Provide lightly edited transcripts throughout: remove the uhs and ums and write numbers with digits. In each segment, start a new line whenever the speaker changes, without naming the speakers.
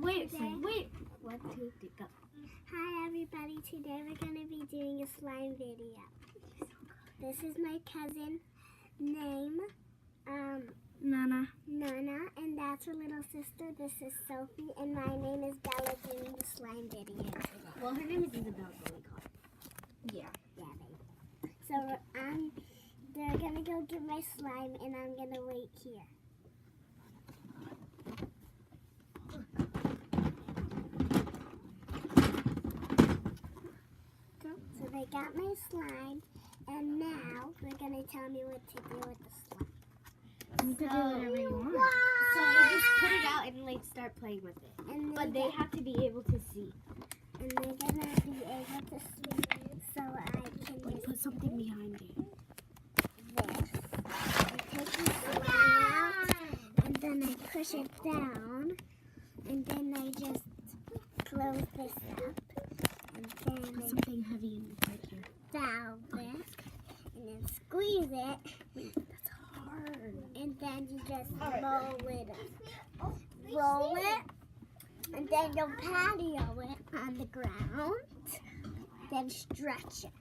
Wait. 1, 2, 3, go.
Hi everybody, today we're going to be doing a slime video. This is my cousin, name,
Nana.
Nana, and that's her little sister. This is Sophie, and my name is Bella doing the slime video today.
Well, her name is Isabel, so we call her. Yeah.
Yeah, babe. So they're going to go get my slime, and I'm going to wait here. So they got my slime, and now they're going to tell me what to do with the slime.
You can do whatever you want. So you just put it out and like start playing with it. But they have to be able to see.
And they're going to be able to see, so I can
Like put something behind it.
this. I take the slime out, and then I push it down, and then I just close this up. And then
Put something heavy in right here.
valve this, and then squeeze it,
Wait, that's hard.
and then you just roll it up. Roll it, and then you'll patio it on the ground, then stretch it.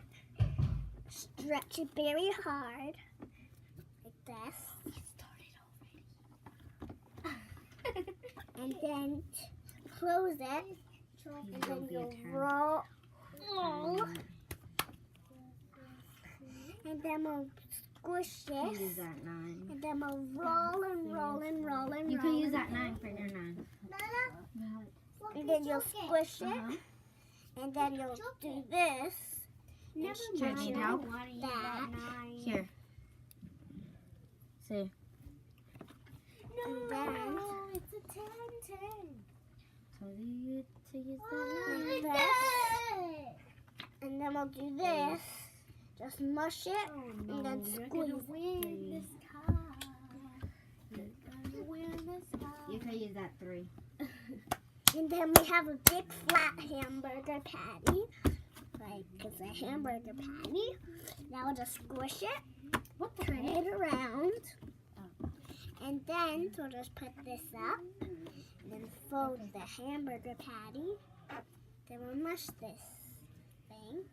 Stretch it very hard, like this. And then close it, and then you'll roll. And then we'll squish
Use
this,
that 9.
and then we'll roll and roll and roll and
You
roll.
can use that 9 for your 9.
And then you'll squish it, and then you'll do this.
Never
stretch
mind.
it
Out.
that.
Here. See.
And then
it's a 10. So you to use
like
that 9.
this. And then we'll do this. Just mush it, and then squeeze it.
You can use that 3.
And then we have a big flat hamburger patty. Like it's a hamburger patty. Now we'll just squish it, turn it around, and then we'll just put this up, and then fold the hamburger patty. Then we'll mush this thing.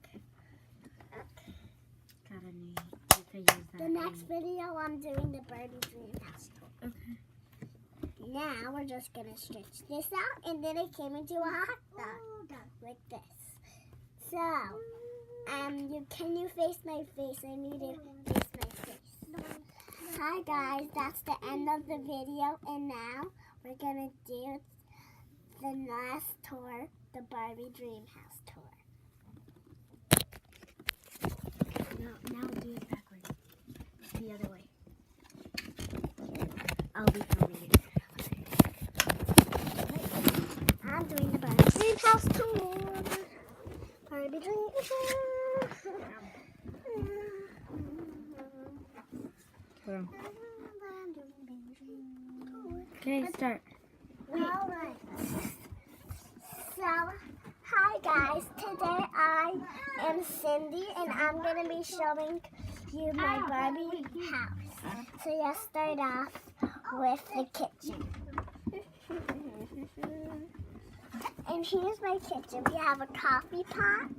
Gotta need. You can use that.
The next video I'm doing the Barbie Dream House tour.
Okay.
Now we're just gonna stretch this out, and then it came into a hot dog like this. So, can you face my face? I need to face my face. Hi guys, that's the end of the video, and now we're gonna do the last tour, the Barbie Dream House tour.
Now do it backwards. The other way. I'll be filming it.
I'm doing the Barbie Dream House tour. Barbie Dream House.
Okay, start.
Alright. So, hi guys. Today I am Cindy, and I'm going to be showing you my Barbie house. So let's start off with the kitchen. And here's my kitchen. We have a coffee pot.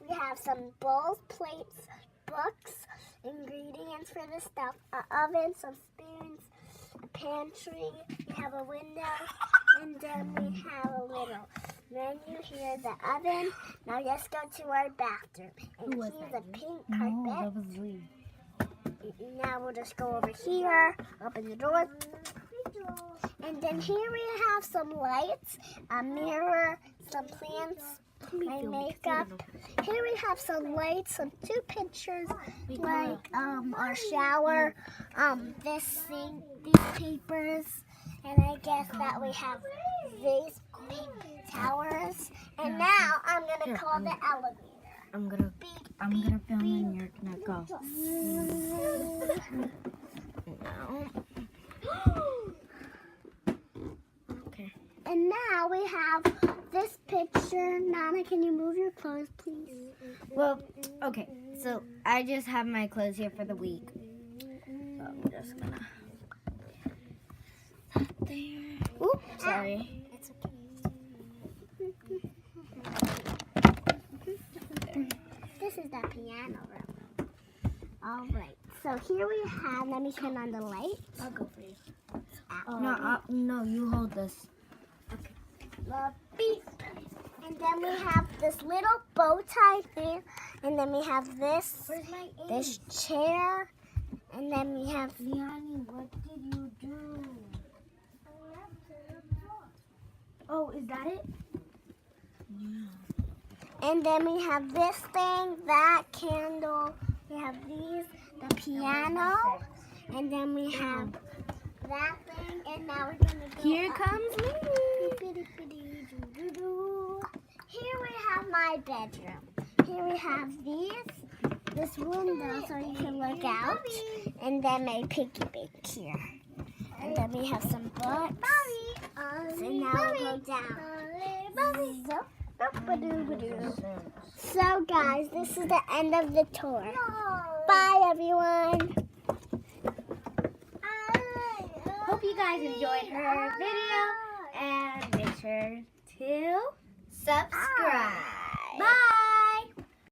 We have some bowls, plates, books, ingredients for the stuff, an oven, some spoons, a pantry. We have a window, and then we have a little menu here, the oven. Now let's go to our bathroom. And here's a pink carpet.
was Lee.
Now we'll just go over here, open the door. And then here we have some lights, a mirror, some plants, my makeup. Here we have some lights, some 2 pictures, like our shower, this sink, these papers, and I guess that we have these towers. And now I'm gonna call the elevator.
I'm gonna film and you're gonna go. No. Okay.
And now we have this picture. Nana, can you move your clothes, please?
Well, okay. So I just have my clothes here for the week. So I'm just gonna. There. Oops, sorry.
It's okay. So here we have, let me turn on the light.
I'll go for you.
No, you hold this.
The beep. And then we have this little bow tie thing. And then we have this,
Where's my
this chair. And then we have,
Liani, what did you do? Oh, is that it?
and then we have this thing, that candle. We have these, the piano. And then we have that thing. And now we're going to go
Here
up.
comes me.
Here we have my bedroom. Here we have this window so you can look out. And then my piggy bank here. And then we have some books. So now we'll go down. So guys, this is the end of the tour. Bye everyone.
Hope you guys enjoyed her video and make sure to subscribe. Bye.